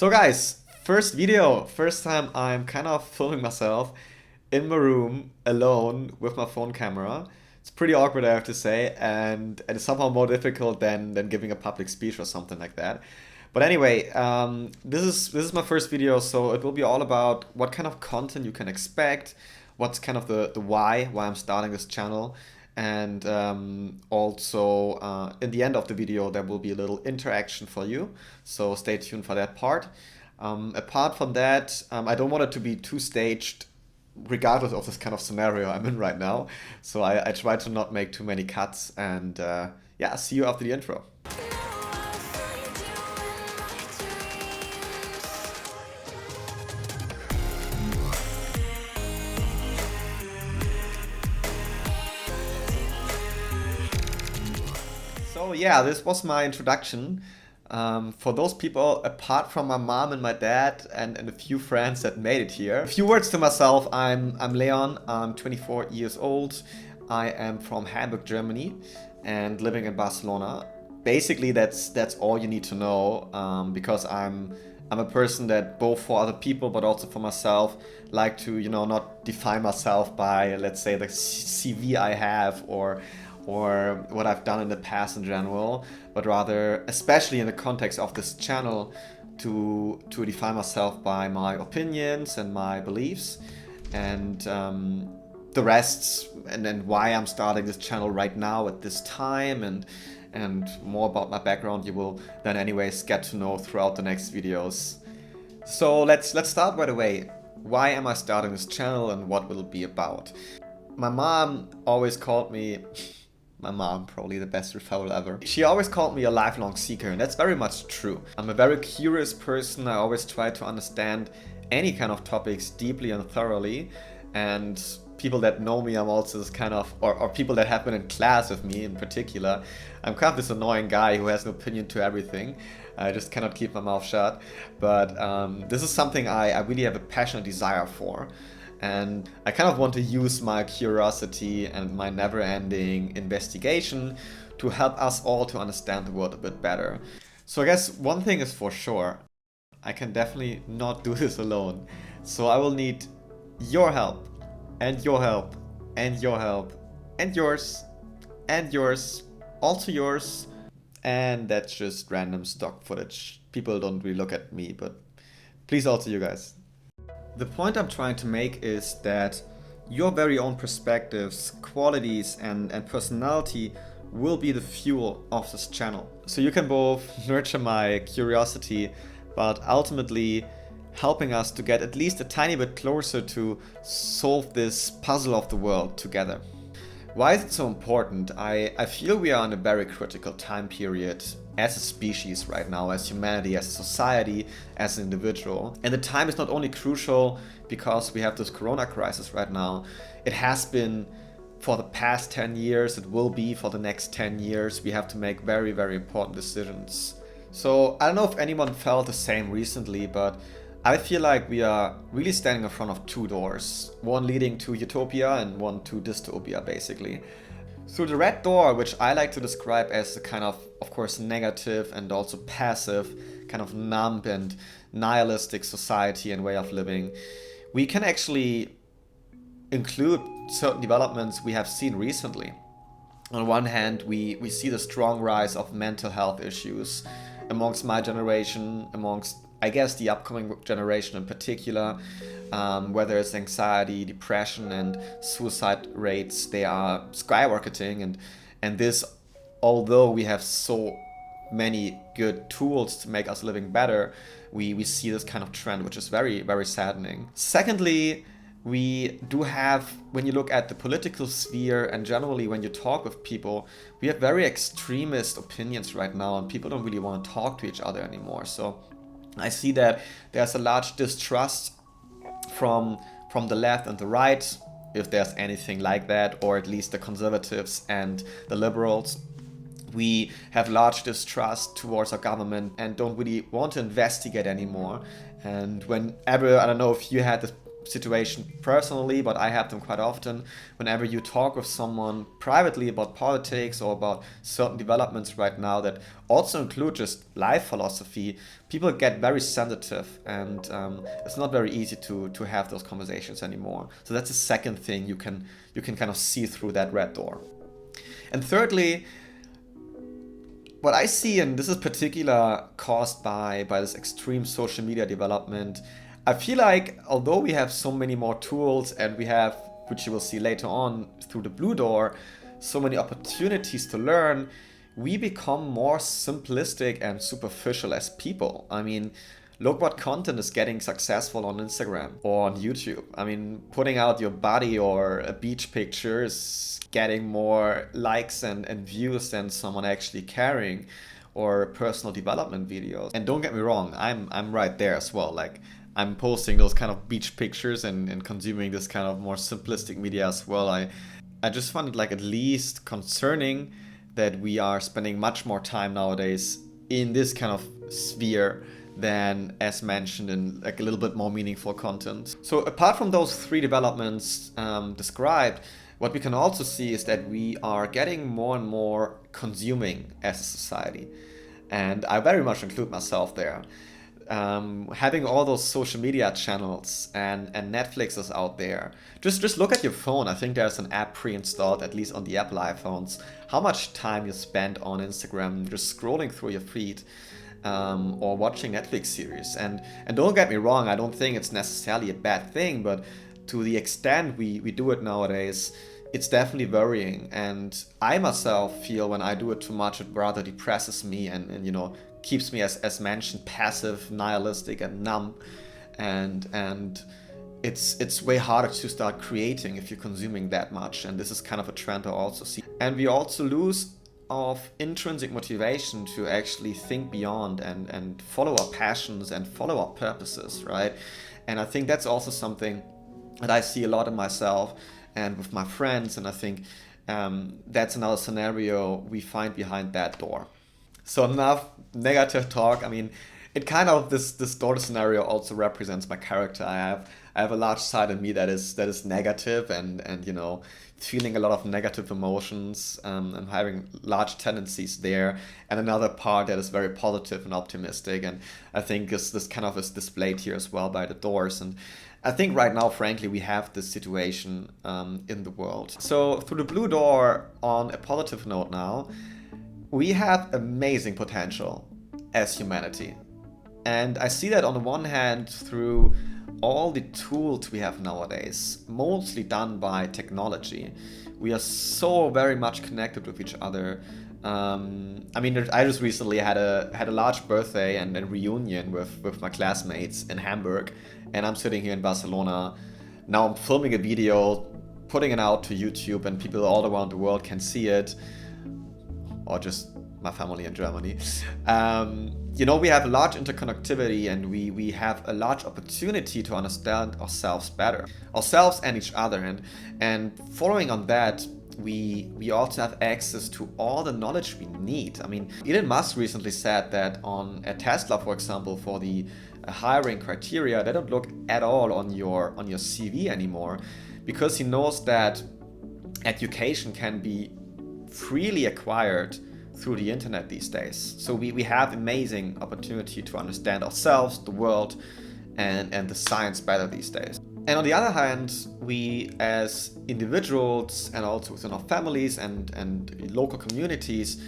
So guys, first video, first time I'm kind of filming myself in my room alone with my phone camera. It's pretty awkward, I have to say, and it's somehow more difficult than giving a public speech or something like that. But anyway, this is my first video, so it will be all about what kind of content you can expect, what's kind of the why I'm starting this channel, and also in the end of the video there will be a little interaction for you, so stay tuned for that part. Apart from that, I don't want it to be too staged regardless of this kind of scenario I'm in right now. So I try to not make too many cuts and yeah, see you after the intro. So yeah, this was my introduction. For those people, apart from my mom and my dad and a few friends that made it here. A few words to myself. I'm Leon. I'm 24 years old. I am from Hamburg, Germany, and living in Barcelona. Basically, that's all you need to know, because I'm a person that both for other people but also for myself like to not define myself by, let's say, the CV I have or what I've done in the past in general, but rather, especially in the context of this channel, to define myself by my opinions and my beliefs, and the rest, and then why I'm starting this channel right now at this time, and more about my background you will then anyways get to know throughout the next videos. So let's start right away. Why am I starting this channel and what will it be about? My mom always called me my mom, probably the best referral ever. She always called me a lifelong seeker, and that's very much true. I'm a very curious person. I always try to understand any kind of topics deeply and thoroughly. And people that know me, I'm also this kind of, or people that have been in class with me in particular, I'm kind of this annoying guy who has an opinion to everything. I just cannot keep my mouth shut. But this is something I really have a passionate desire for. And I kind of want to use my curiosity and my never-ending investigation to help us all to understand the world a bit better. So I guess one thing is for sure, I can definitely not do this alone. So I will need your help, and your help, and your help, and yours, also yours. And that's just random stock footage. People don't really look at me, but please also you guys. The point I'm trying to make is that your very own perspectives, qualities, and personality will be the fuel of this channel. So you can both nurture my curiosity, but ultimately helping us to get at least a tiny bit closer to solve this puzzle of the world together. Why is it so important? I feel we are in a very critical time period as a species right now, as humanity, as a society, as an individual. And the time is not only crucial because we have this corona crisis right now, it has been for the past 10 years, it will be for the next 10 years. We have to make very, very important decisions. So I don't know if anyone felt the same recently, but I feel like we are really standing in front of two doors, one leading to utopia and one to dystopia, basically. Through the red door, which I like to describe as a kind of course, negative and also passive, kind of numb and nihilistic society and way of living, we can actually include certain developments we have seen recently. On one hand, we see the strong rise of mental health issues amongst my generation, amongst I guess the upcoming generation in particular, whether it's anxiety, depression, and suicide rates, they are skyrocketing, and this, although we have so many good tools to make us living better, we see this kind of trend, which is very, very saddening. Secondly, we do have, when you look at the political sphere and generally when you talk with people, we have very extremist opinions right now, and people don't really want to talk to each other anymore. So I see that there's a large distrust from the left and the right, if there's anything like that, or at least the conservatives and the liberals. We have large distrust towards our government and don't really want to investigate anymore. And whenever, I don't know if you had this situation personally, but I have them quite often. Whenever you talk with someone privately about politics or about certain developments right now that also include just life philosophy, people get very sensitive, and it's not very easy to have those conversations anymore. So that's the second thing you can kind of see through that red door. And thirdly, what I see, and this is particular caused by this extreme social media development, I feel like although we have so many more tools and we have, which you will see later on through the blue door, so many opportunities to learn, we become more simplistic and superficial as people. I mean, look what content is getting successful on Instagram or on YouTube. I mean, putting out your body or a beach picture is getting more likes and views than someone actually caring, or personal development videos. And don't get me wrong, I'm right there as well. Like, I'm posting those kind of beach pictures and consuming this kind of more simplistic media as well. I just find it like at least concerning that we are spending much more time nowadays in this kind of sphere than, as mentioned, in like a little bit more meaningful content. So apart from those three developments described, what we can also see is that we are getting more and more consuming as a society. And I very much include myself there. Having all those social media channels and Netflix is out there. Just look at your phone. I think there's an app pre-installed, at least on the Apple iPhones, how much time you spend on Instagram just scrolling through your feed, or watching Netflix series. And don't get me wrong, I don't think it's necessarily a bad thing, but to the extent we do it nowadays, it's definitely worrying. And I myself feel when I do it too much, it rather depresses me and keeps me, as mentioned, passive, nihilistic, and numb. And it's way harder to start creating if you're consuming that much. And this is kind of a trend I also see. And we also lose of intrinsic motivation to actually think beyond and follow our passions and follow our purposes, right? And I think that's also something that I see a lot in myself and with my friends, and I think that's another scenario we find behind that door. So enough negative talk. I mean, it kind of, this door scenario also represents my character. I have a large side in me that is negative and feeling a lot of negative emotions, and having large tendencies there, and another part that is very positive and optimistic, and I think this kind of is displayed here as well by the doors. And I think right now, frankly, we have this situation in the world. So through the blue door, on a positive note now, we have amazing potential as humanity. And I see that on the one hand through all the tools we have nowadays, mostly done by technology. We are so very much connected with each other. I mean, I just recently had a large birthday and a reunion with my classmates in Hamburg, and I'm sitting here in Barcelona. Now I'm filming a video, putting it out to YouTube, and people all around the world can see it, or just my family in Germany. We have a large interconnectivity, and we have a large opportunity to understand ourselves better, ourselves and each other. And following on that, we also have access to all the knowledge we need. I mean, Elon Musk recently said that at Tesla, for example, for the hiring criteria, they don't look at all on your CV anymore, because he knows that education can be freely acquired through the internet these days. So we have amazing opportunity to understand ourselves, the world, and the science better these days. And on the other hand, we as individuals, and also within our families and local communities,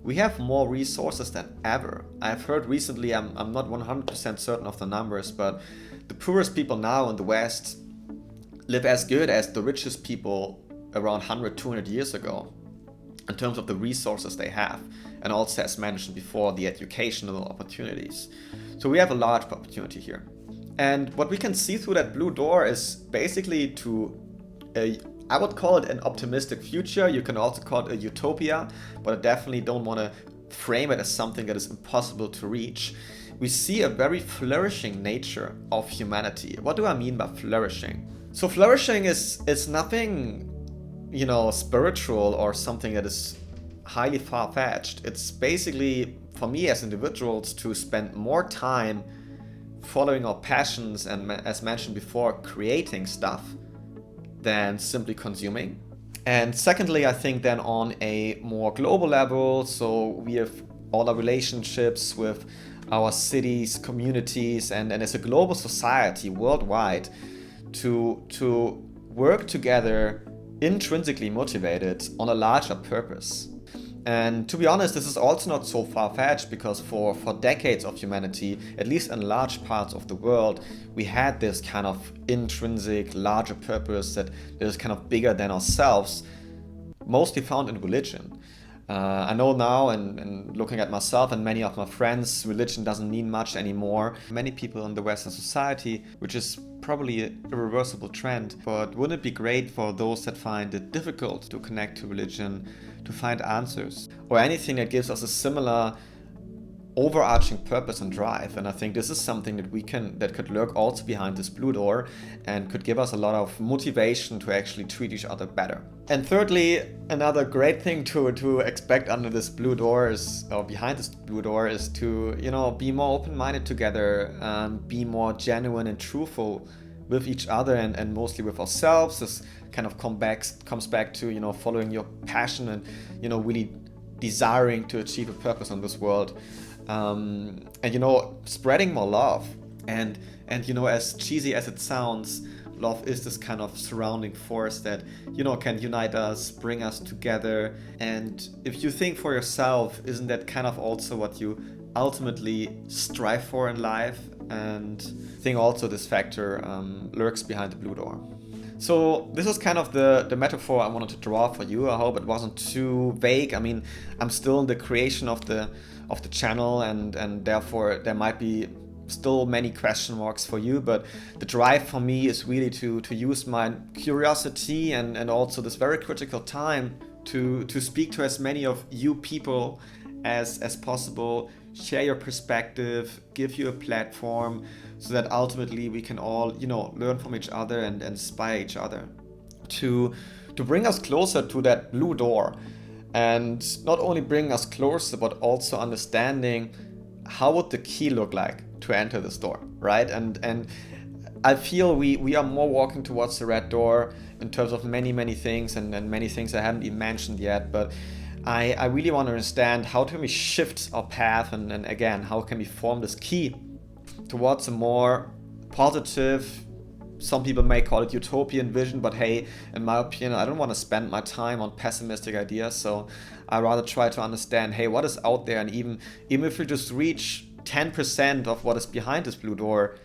we have more resources than ever. I've heard recently, I'm not 100% certain of the numbers, but the poorest people now in the West live as good as the richest people around 100, 200 years ago, in terms of the resources they have, and also, as mentioned before, the educational opportunities. So we have a large opportunity here. And what we can see through that blue door is basically I would call it an optimistic future. You can also call it a utopia, but I definitely don't want to frame it as something that is impossible to reach. We see a very flourishing nature of humanity. What do I mean by flourishing? So flourishing is nothing spiritual or something that is highly far-fetched. It's basically, for me as individuals, to spend more time following our passions and, as mentioned before, creating stuff than simply consuming. And secondly, I think then on a more global level, so we have all our relationships with our cities, communities, and as a global society worldwide to work together intrinsically motivated on a larger purpose. And to be honest, this is also not so far-fetched, because for decades of humanity, at least in large parts of the world, we had this kind of intrinsic larger purpose that is kind of bigger than ourselves, mostly found in religion. I know now, and looking at myself and many of my friends, religion doesn't mean much anymore. Many people in the Western society, which is probably a irreversible trend, but wouldn't it be great for those that find it difficult to connect to religion, to find answers, or anything that gives us a similar overarching purpose and drive? And I think this is something that could lurk also behind this blue door and could give us a lot of motivation to actually treat each other better. And thirdly, another great thing to expect under this blue door is, or behind this blue door, is to, be more open-minded together, be more genuine and truthful with each other and mostly with ourselves. This kind of comes back to, following your passion and, really desiring to achieve a purpose in this world. And spreading more love, and as cheesy as it sounds, love is this kind of surrounding force that can unite us, bring us together. And if you think for yourself, isn't that kind of also what you ultimately strive for in life? And I think also this factor lurks behind the blue door. So this is kind of the metaphor I wanted to draw for you. I hope it wasn't too vague. I mean, I'm still in the creation of the channel, and therefore there might be still many question marks for you, but the drive for me is really to use my curiosity and also this very critical time to speak to as many of you people as possible, share your perspective, give you a platform, so that ultimately we can all learn from each other and inspire each other to bring us closer to that blue door. And not only bring us closer, but also understanding how would the key look like to enter this door, right? And I feel we are more walking towards the red door in terms of many things, and many things I haven't even mentioned yet. But I really want to understand, how can we shift our path, and again, how can we form this key towards a more positive, some people may call it utopian vision, but hey, in my opinion, I don't want to spend my time on pessimistic ideas. So I rather try to understand, hey, what is out there? And even if we just reach 10% of what is behind this blue door,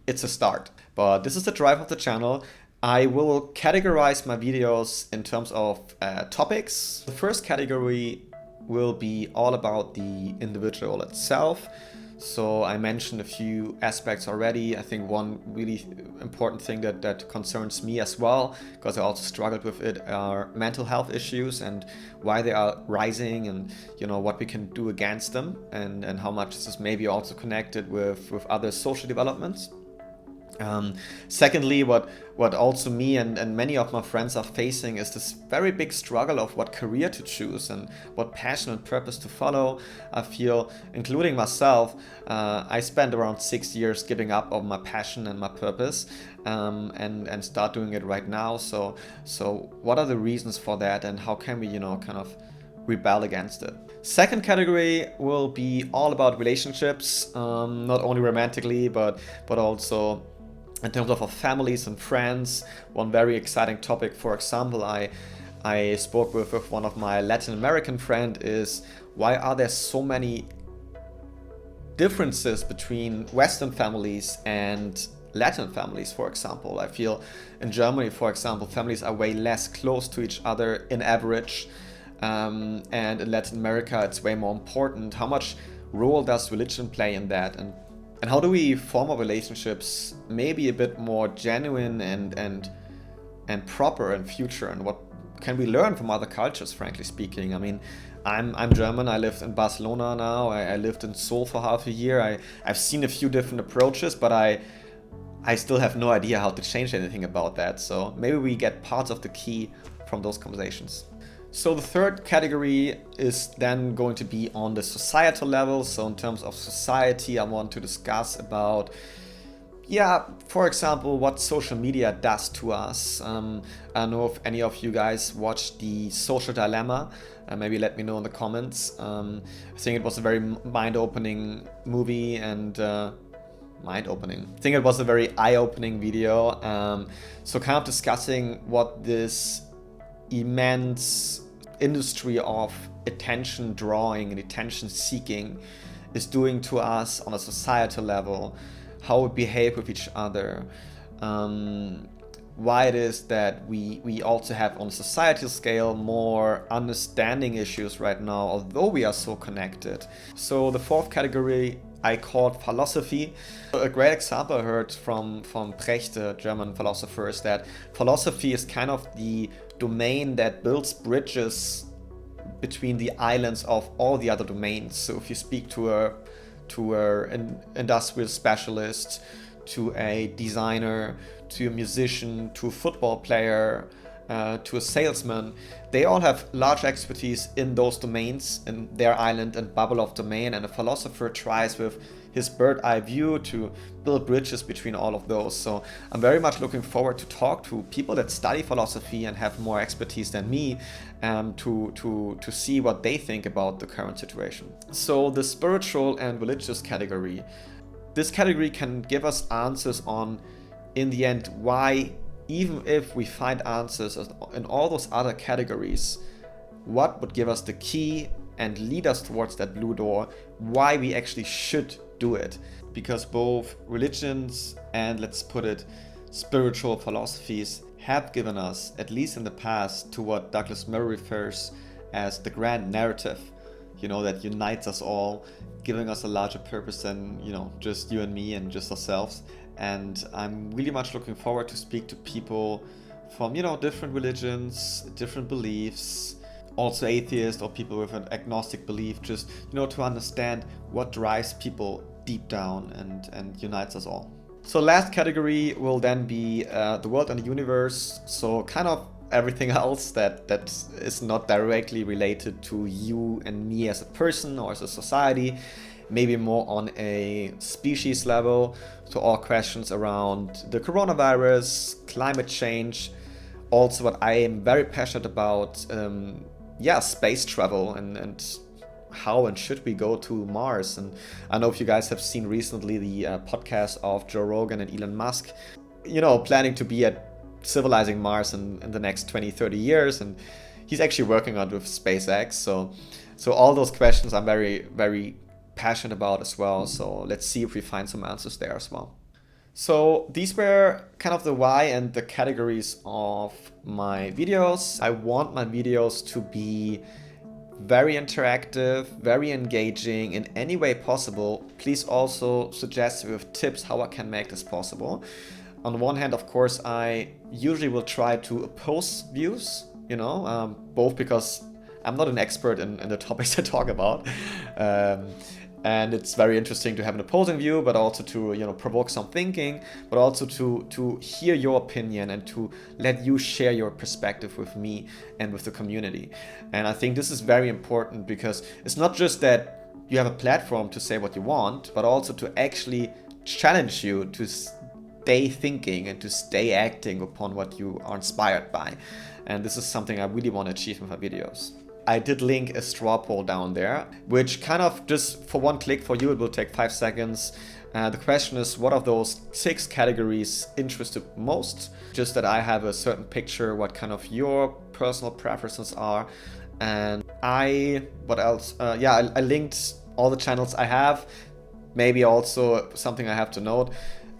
it's a start. But this is the drive of the channel. I will categorize my videos in terms of topics. The first category will be all about the individual itself. So I mentioned a few aspects already. I think one really important thing that concerns me as well, because I also struggled with it, are mental health issues and why they are rising, and what we can do against them, and how much this is maybe also connected with other social developments. Secondly, what also me and many of my friends are facing is this very big struggle of what career to choose and what passion and purpose to follow. I feel, including myself, I spent around 6 years giving up on my passion and my purpose, and start doing it right now. So what are the reasons for that, and how can we kind of rebel against it? Second category will be all about relationships, not only romantically, but also in terms of our families and friends. One very exciting topic, for example, I spoke with one of my Latin American friends, is why are there so many differences between Western families and Latin families, for example. I feel in Germany, for example, families are way less close to each other in average, and in Latin America it's way more important. How much role does religion play in that, and how do we form our relationships maybe a bit more genuine and proper in future, and what can we learn from other cultures, frankly speaking? I mean, I'm German, I lived in Barcelona now, I lived in Seoul for half a year, I've seen a few different approaches, but I still have no idea how to change anything about that. So maybe we get parts of the key from those conversations. So the third category is then going to be on the societal level. So in terms of society, I want to discuss about yeah, for example, what social media does to us. I don't know if any of you guys watched The Social Dilemma. Maybe let me know in the comments. I think it was a very mind-opening movie and mind-opening. I think it was a very eye-opening video. So kind of discussing what this immense industry of attention drawing and attention seeking is doing to us on a societal level, how we behave with each other, why it is that we also have on a societal scale more understanding issues right now, although we are so connected. So the fourth category I called philosophy. A great example I heard from Brecht, a German philosopher, is that philosophy is kind of the domain that builds bridges between the islands of all the other domains. So if you speak to an industrial specialist, to a designer, to a musician, to a football player, to a salesman, they all have large expertise in those domains, in their island and bubble of domain, and a philosopher tries with his bird eye view to build bridges between all of those. So I'm very much looking forward to talk to people that study philosophy and have more expertise than me, to see what they think about the current situation. So the spiritual and religious category. This category can give us answers on, in the end, why, even if we find answers in all those other categories, what would give us the key and lead us towards that blue door, why we actually should do it. Because both religions and, let's put it, spiritual philosophies have given us, at least in the past, to what Douglas Murray refers as the grand narrative, that unites us all, giving us a larger purpose than, just you and me and just ourselves. And I'm really much looking forward to speak to people from, different religions, different beliefs, also atheists or people with an agnostic belief, just, to understand what drives people deep down and unites us all. So last category will then be the world and the universe. So kind of everything else that is not directly related to you and me as a person or as a society, maybe more on a species level. So all questions around the coronavirus, climate change, also what I am very passionate about, space travel and how and should we go to Mars. And I know if you guys have seen recently the podcast of Joe Rogan and Elon Musk, planning to be at civilizing Mars in the next 20-30 years, and he's actually working on it with SpaceX. So all those questions I'm very, very passionate about as well. So let's see if we find some answers there as well. So these were kind of the why and the categories of my videos. I want my videos to be very interactive, very engaging in any way possible. Please also suggest with tips how I can make this possible. On one hand, of course, I usually will try to oppose views, both because I'm not an expert in the topics I talk about. And it's very interesting to have an opposing view, but also to provoke some thinking, but also to hear your opinion and to let you share your perspective with me and with the community. And I think this is very important because it's not just that you have a platform to say what you want, but also to actually challenge you to stay thinking and to stay acting upon what you are inspired by. And this is something I really want to achieve with my videos. I did link a straw poll down there, which kind of just for one click for you, it will take 5 seconds. The question is, what of those 6 categories interest you most? Just that I have a certain picture, what kind of your personal preferences are. And what else? I linked all the channels I have. Maybe also something I have to note.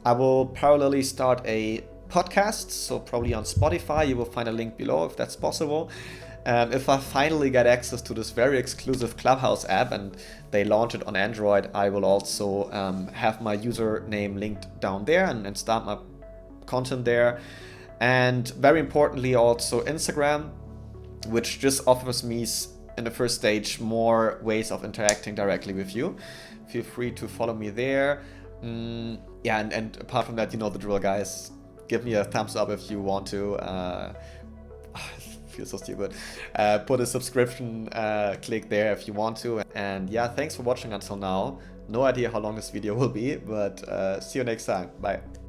I will parallelly start a podcast, so probably on Spotify. You will find a link below if that's possible. If I finally get access to this very exclusive Clubhouse app and they launch it on Android, I will also have my username linked down there and start my content there. And very importantly also Instagram, which just offers me in the first stage more ways of interacting directly with you. Feel free to follow me there. And apart from that, the drill, guys. Give me a thumbs up if you want to. feel so stupid. Put a subscription click there if you want to. And yeah, thanks for watching until now. No idea how long this video will be, but see you next time. Bye.